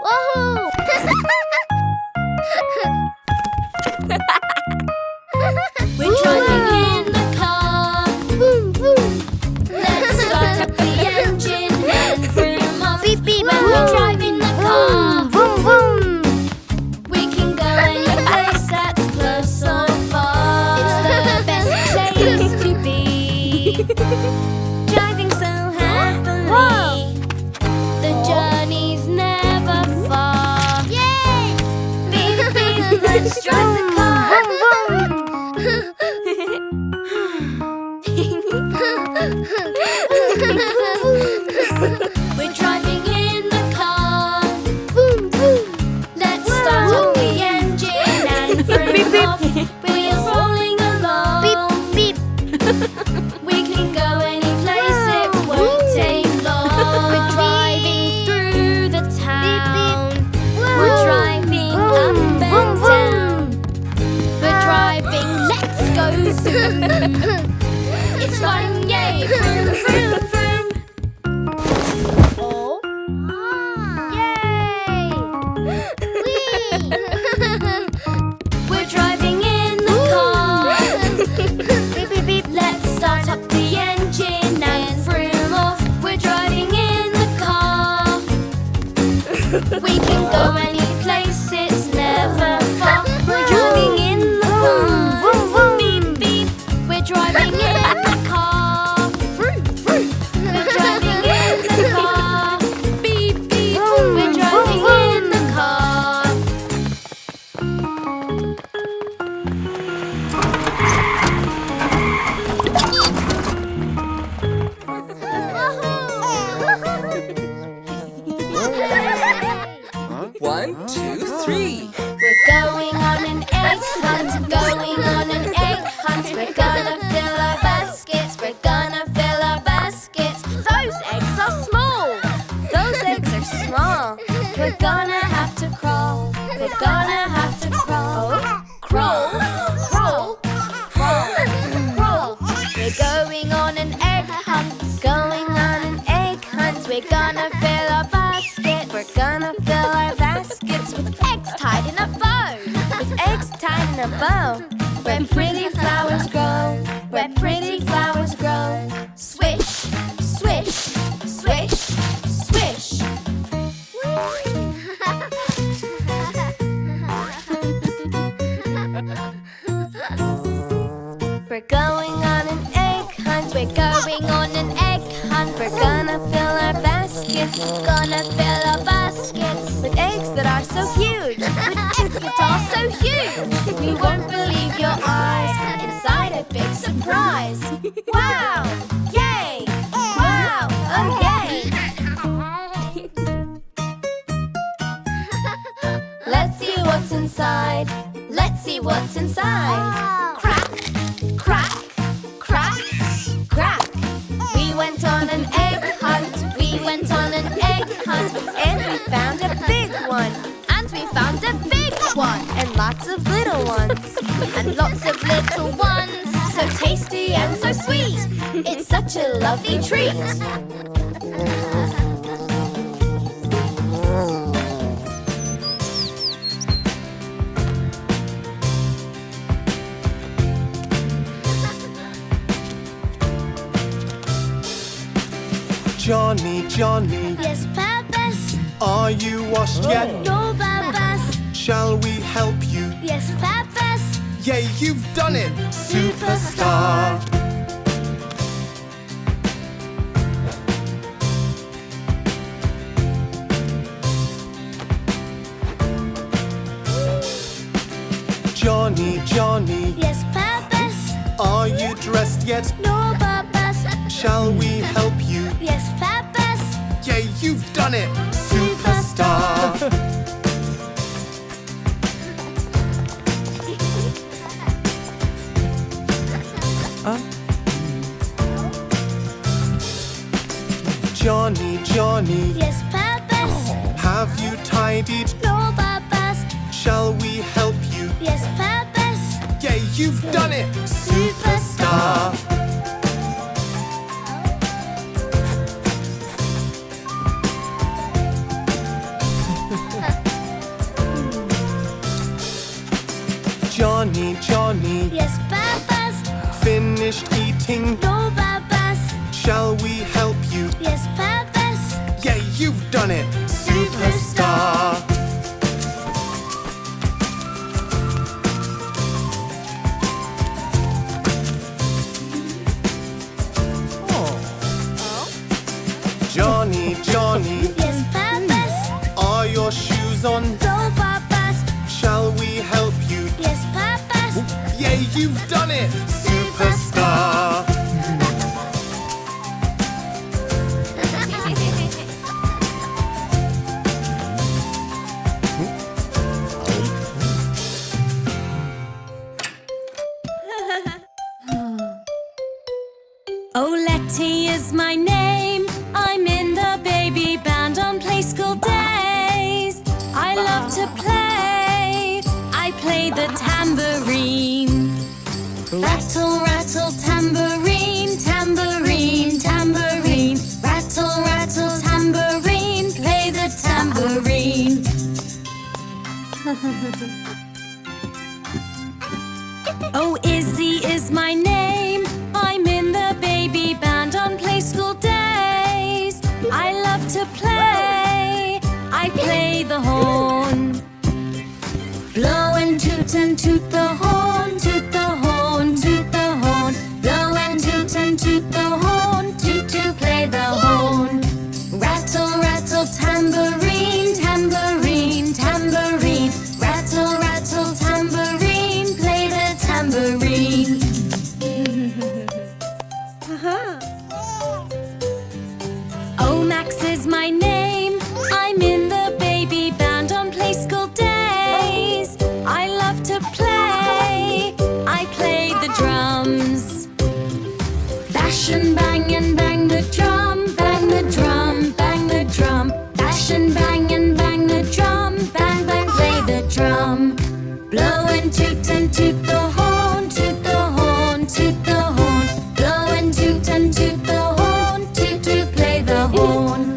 Woohoo! We're driving in the car. Vroom, vroom. Let's start up the engine and vroom off. Beep, beep, When vroom. we drive in the car, Vroom, vroom. we can go any place that's close or far. It's the best place to be. Driving so happily. Whoa. The journey's never far. Yay! Beep, beep, let's drive the car. Vroom, vroom. We're driving in the car. Vroom, vroom. Let's start up the engine and vroom off. Wheels rolling along. Beep, beep. We can go any place, it won't take long. We're driving through the town. We're driving up and down. We're driving, let's go zoom. It's fun, yay, vroom, vroom, vroom. Oh. Yay! Whee! We're driving in the car. Beep, beep, beep. Let's start up the engine and vroom off. We're driving in the car. We can go any place, it's never far. We're driving in the car. Vroom, vroom. Beep, beep. We're driving in the car. Vroom, vroom. We're driving in the car. Beep, beep. Vroom, We're driving vroom, in the car. One, two, three. We're going on an egg hunt, going on an egg hunt. We're gonna fill our baskets, we're gonna fill our baskets. Those eggs are small, those eggs are small. We're gonna have to crawl, we're gonna have to crawl. Crawl, crawl, crawl, crawl. We're going on an egg hunt, going on an egg hunt. We're gonna fill our basket, we're gonna fill our baskets with eggs tied in a bow. With eggs tied in a bow, where pretty flowers grow, where pretty flowers grow. Swish, swish, swish, swish. We're going on an egg hunt, we're going on an egg hunt. We're gonna fill our baskets, gonna fill our baskets with eggs that are so huge, with eggs that are so huge. You won't believe your eyes, inside a big surprise. Wow, yay, wow, oh yay. Let's see what's inside, let's see what's inside. Crack, crack, crack, crack. We went on an egg hunt, we went on an egg hunt, and we found a big one, and we found a big one, and lots of little ones, and lots of little ones, so tasty and so sweet. It's such a lovely treat. Johny, Johny, Yes, Papas. are you washed yet? No, Papas. Shall we help you? Yes, Papas. Yay, you've done it! Superstar! Johny, Johny, Yes, Papas. are you dressed yet? No, Papas. Shall we help you? Yes, Papas. Yay, you've done it! Superstar! Johny, Johny, Yes, Papas. have you tidied? No, Papas. Shall we help you? Yes, Papas. Yay, you've done it! Superstar! Johny, Johny, Yes, Papa's. finished eating. No, Papa's. Shall we help you? Yes, Papa's. Yeah, you've done it, superstar. Johny, Johny, Yes, Papa's. are your shoes on? No, Papa's. Shall we help you? Yes, Papa's. Yeah, you've done it, superstar. Oh, Letty is my name. I'm in the baby band on play school days. I love to play. I play the tambourine. Rattle, rattle, tambourine, tambourine, tambourine. Rattle, rattle, tambourine. Play the tambourine. Oh, Izzy is my name. I'm in the baby band on play school days. I love to play. I play the horn. Blow and toot the horn, toot the horn, toot the horn. Blow and toot the horn, toot to play the horn. Rattle, rattle, tambourine, tambourine, tambourine. Rattle, rattle, tambourine, play the tambourine. Oh, Max is my name. I'm in the baby band on play school days. I love to play. I play the drums. Bash and bang the drum. Bang the drum, bang the drum. Bash and bang the drum. Bang, bang, play the drum. Blow and toot the horn. Toot the horn, toot the horn. Blow and toot the horn. Toot to play the horn.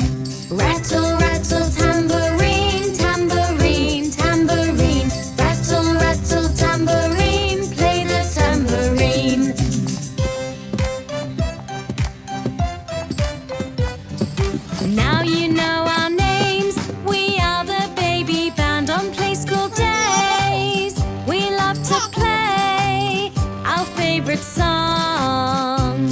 Rattle, rattle, tambourine, tambourine, tambourine. Rattle, rattle, tambourine. Play the tambourine. Now you know our names. We are the baby band on play school days. We love to play our favorite song.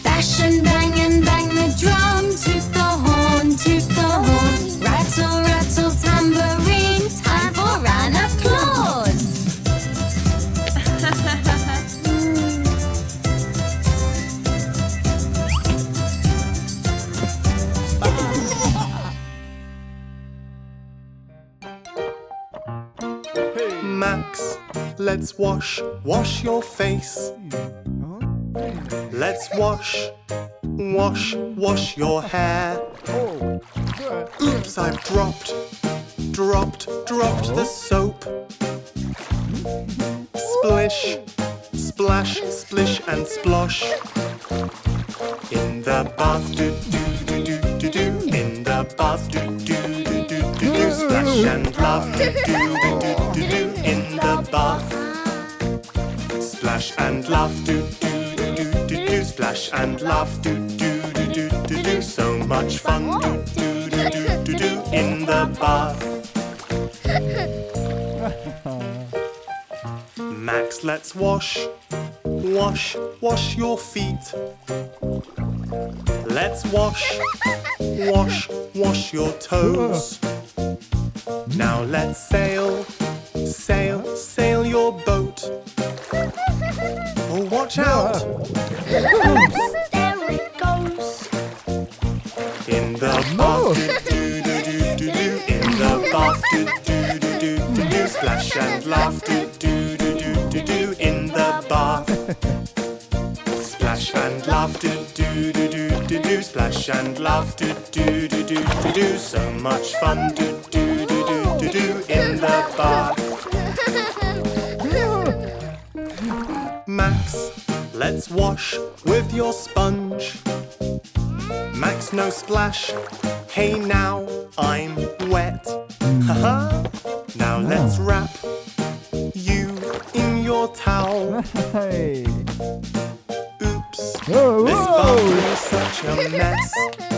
Bash and bang the drum. Toot the horn, toot the horn. Rattle, rattle, tambourine. Time for an applause. Max, let's wash your face. Let's wash your hair. Oops, I've dropped the soap. Splish, splash, splish and splosh. In the bath, do do do do do do. In the bath, do do do do do do. Splash and laugh, do do do do do do. In the bath, splash and laugh, do do do do do do. Splash and laugh, do do do do do do. So much fun, do do do do do do. In the bath. Max, let's wash your feet. Let's wash your toes. Now let's sail your boat. Oh, watch out! There it goes. In the bath, do do do do do. In the bath, do do do do do do. Splash and laugh, do do do do do do. In the bath, splash and laugh, do do do do do do. Splash and laugh, do do do do do do. So much fun, do do do do do do. In the bath. Max, let's wash with your sponge. Max, no splash. Hey, now I'm wet. Haha. Now let's wrap you in Oops, Whoa, this whoa. bathroom is such a mess.